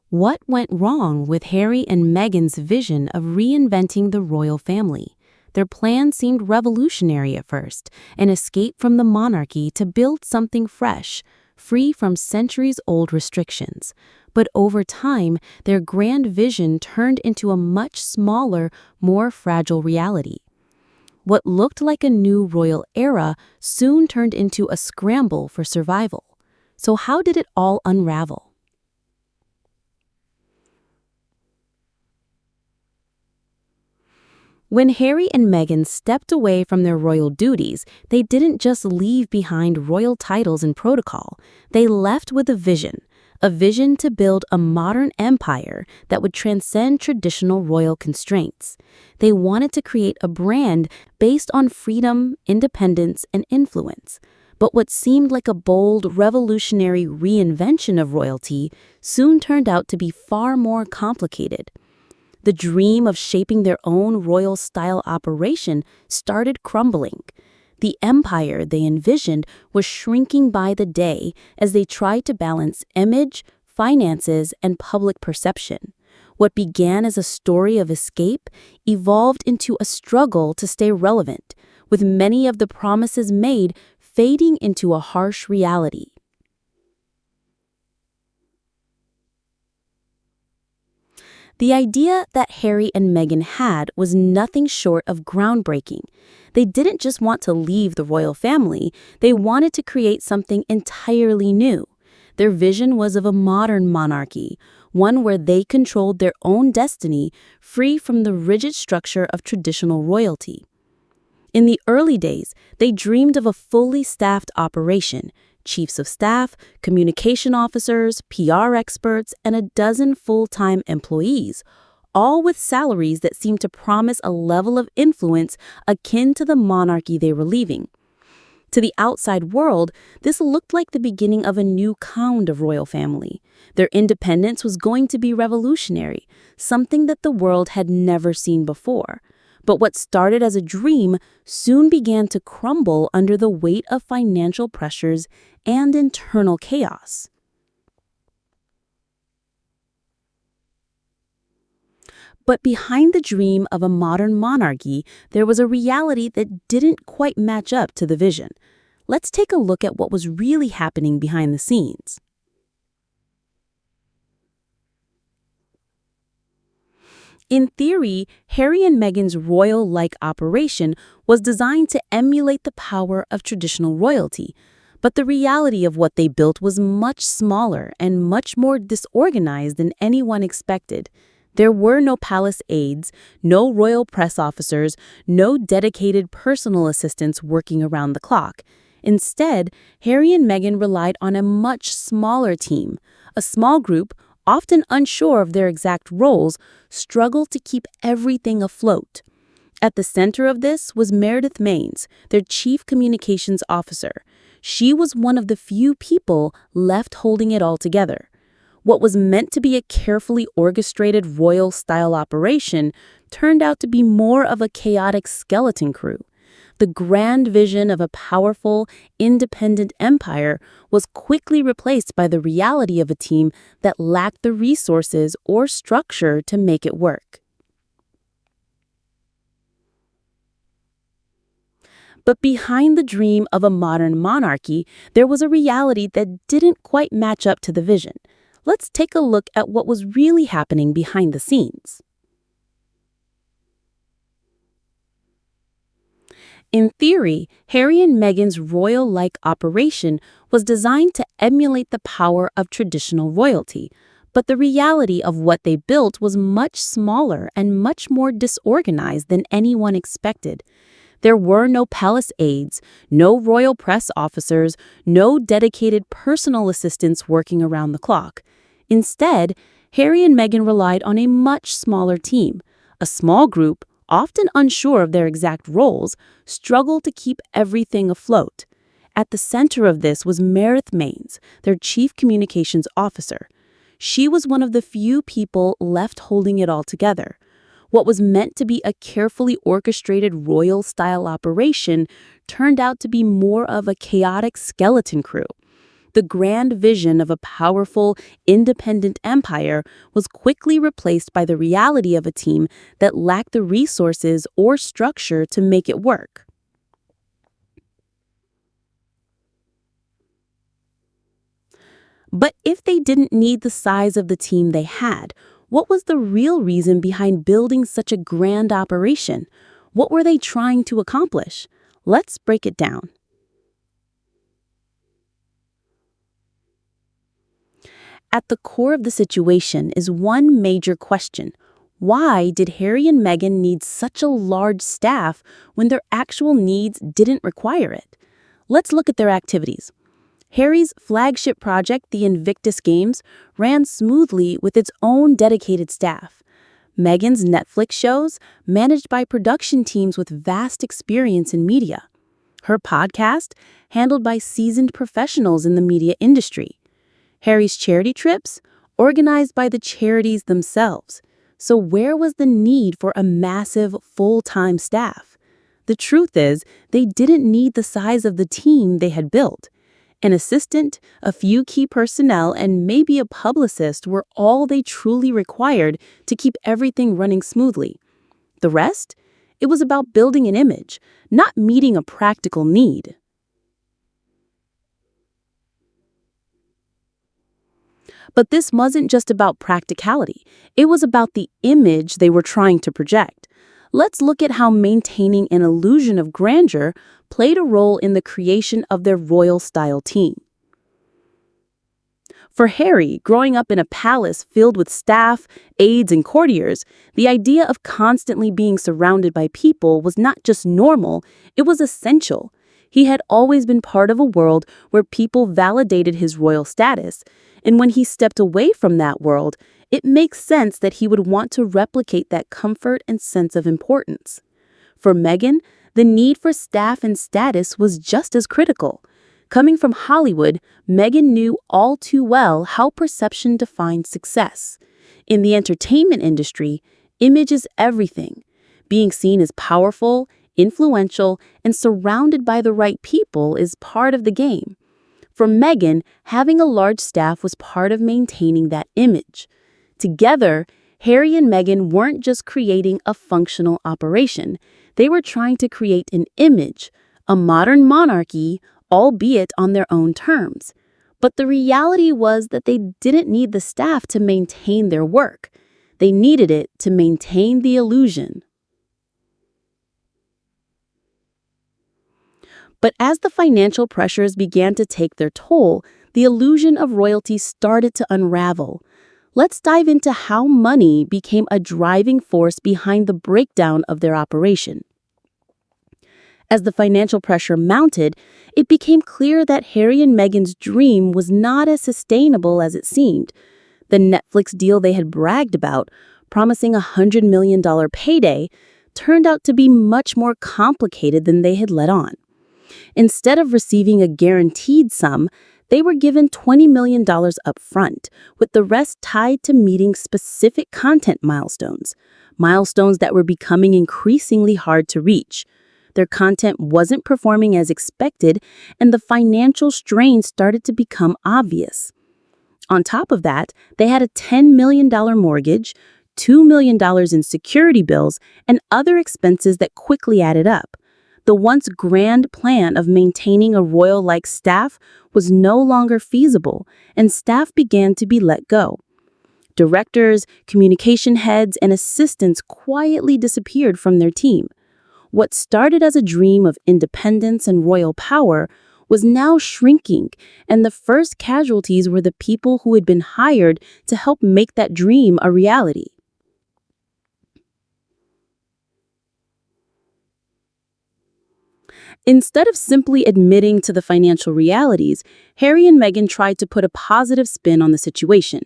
What went wrong with Harry and Meghan's vision of reinventing the royal family? Their plan seemed revolutionary at first, an escape from the monarchy to build something fresh, free from centuries-old restrictions. But over time, their grand vision turned into a much smaller, more fragile reality. What looked like a new royal era soon turned into a scramble for survival. So how did it all unravel? When Harry and Meghan stepped away from their royal duties, they didn't just leave behind royal titles and protocol. They left with a vision to build a modern empire that would transcend traditional royal constraints. They wanted to create a brand based on freedom, independence, and influence. But what seemed like a bold, revolutionary reinvention of royalty soon turned out to be far more complicated. The dream of shaping their own royal-style operation started crumbling. The empire they envisioned was shrinking by the day as they tried to balance image, finances, and public perception. What began as a story of escape evolved into a struggle to stay relevant, with many of the promises made fading into a harsh reality. The idea that Harry and Meghan had was nothing short of groundbreaking. They didn't just want to leave the royal family, they wanted to create something entirely new. Their vision was of a modern monarchy, one where they controlled their own destiny, free from the rigid structure of traditional royalty. In the early days, they dreamed of a fully staffed operation, chiefs of staff, communication officers, PR experts, and a dozen full-time employees, all with salaries that seemed to promise a level of influence akin to the monarchy they were leaving. To the outside world, this looked like the beginning of a new kind of royal family. Their independence was going to be revolutionary, something that the world had never seen before. But what started as a dream soon began to crumble under the weight of financial pressures and internal chaos. But behind the dream of a modern monarchy, there was a reality that didn't quite match up to the vision. Let's take a look at what was really happening behind the scenes. In theory, Harry and Meghan's royal-like operation was designed to emulate the power of traditional royalty, but the reality of what they built was much smaller and much more disorganized than anyone expected. There were no palace aides, no royal press officers, no dedicated personal assistants working around the clock. Instead, Harry and Meghan relied on a much smaller team, a small group, often unsure of their exact roles, struggled to keep everything afloat. At the center of this was Meredith Maines, their chief communications officer. She was one of the few people left holding it all together. What was meant to be a carefully orchestrated royal-style operation turned out to be more of a chaotic skeleton crew. The grand vision of a powerful, independent empire was quickly replaced by the reality of a team that lacked the resources or structure to make it work. But behind the dream of a modern monarchy, there was a reality that didn't quite match up to the vision. Let's take a look at what was really happening behind the scenes. In theory, Harry and Meghan's royal-like operation was designed to emulate the power of traditional royalty, but the reality of what they built was much smaller and much more disorganized than anyone expected. There were no palace aides, no royal press officers, no dedicated personal assistants working around the clock. Instead, Harry and Meghan relied on a much smaller team. A small group, often unsure of their exact roles, struggled to keep everything afloat. At the center of this was Meredith Maines, their chief communications officer. She was one of the few people left holding it all together. What was meant to be a carefully orchestrated royal-style operation turned out to be more of a chaotic skeleton crew. The grand vision of a powerful, independent empire was quickly replaced by the reality of a team that lacked the resources or structure to make it work. But if they didn't need the size of the team they had, what was the real reason behind building such a grand operation? What were they trying to accomplish? Let's break it down. At the core of the situation is one major question. Why did Harry and Meghan need such a large staff when their actual needs didn't require it? Let's look at their activities. Harry's flagship project, the Invictus Games, ran smoothly with its own dedicated staff. Meghan's Netflix shows, managed by production teams with vast experience in media. Her podcast, handled by seasoned professionals in the media industry. Harry's charity trips, organized by the charities themselves. So where was the need for a massive, full-time staff? The truth is, they didn't need the size of the team they had built. An assistant, a few key personnel, and maybe a publicist were all they truly required to keep everything running smoothly. The rest? It was about building an image, not meeting a practical need. But this wasn't just about practicality. It was about the image they were trying to project. Let's look at how maintaining an illusion of grandeur played a role in the creation of their royal-style team. For Harry, growing up in a palace filled with staff, aides, and courtiers, the idea of constantly being surrounded by people was not just normal, it was essential. He had always been part of a world where people validated his royal status, and when he stepped away from that world, it makes sense that he would want to replicate that comfort and sense of importance. For Meghan, the need for staff and status was just as critical. Coming from Hollywood, Meghan knew all too well how perception defines success. In the entertainment industry, image is everything. Being seen as powerful, influential, and surrounded by the right people is part of the game. For Meghan, having a large staff was part of maintaining that image. Together, Harry and Meghan weren't just creating a functional operation. They were trying to create an image, a modern monarchy, albeit on their own terms. But the reality was that they didn't need the staff to maintain their work. They needed it to maintain the illusion. But as the financial pressures began to take their toll, the illusion of royalty started to unravel. Let's dive into how money became a driving force behind the breakdown of their operation. As the financial pressure mounted, it became clear that Harry and Meghan's dream was not as sustainable as it seemed. The Netflix deal they had bragged about, promising a $100 million payday, turned out to be much more complicated than they had let on. Instead of receiving a guaranteed sum, they were given $20 million up front, with the rest tied to meeting specific content milestones that were becoming increasingly hard to reach. Their content wasn't performing as expected, and the financial strain started to become obvious. On top of that, they had a $10 million mortgage, $2 million in security bills, and other expenses that quickly added up. The once grand plan of maintaining a royal-like staff was no longer feasible, and staff began to be let go. Directors, communication heads, and assistants quietly disappeared from their team. What started as a dream of independence and royal power was now shrinking, and the first casualties were the people who had been hired to help make that dream a reality. Instead of simply admitting to the financial realities, Harry and Meghan tried to put a positive spin on the situation.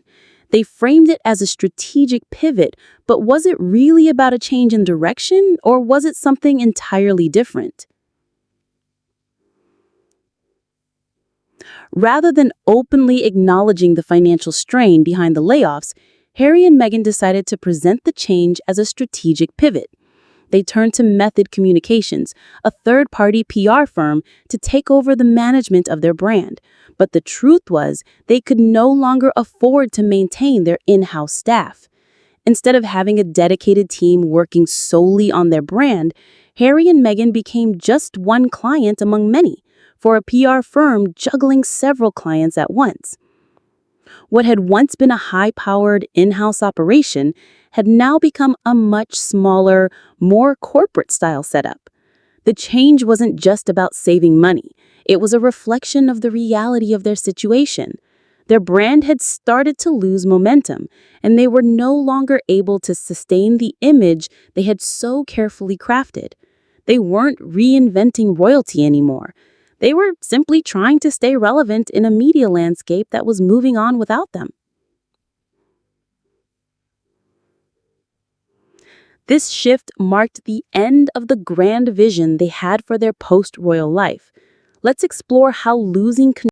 They framed it as a strategic pivot, but was it really about a change in direction, or was it something entirely different? Rather than openly acknowledging the financial strain behind the layoffs, Harry and Meghan decided to present the change as a strategic pivot. they turned to Method Communications, a third-party PR firm, to take over the management of their brand. But the truth was, they could no longer afford to maintain their in-house staff. Instead of having a dedicated team working solely on their brand, Harry and Meghan became just one client among many, for a PR firm juggling several clients at once. What had once been a high-powered in-house operation had now become a much smaller, more corporate-style setup. The change wasn't just about saving money. It was a reflection of the reality of their situation. Their brand had started to lose momentum, and they were no longer able to sustain the image they had so carefully crafted. They weren't reinventing royalty anymore. They were simply trying to stay relevant in a media landscape that was moving on without them. This shift marked the end of the grand vision they had for their post-royal life. Let's explore how losing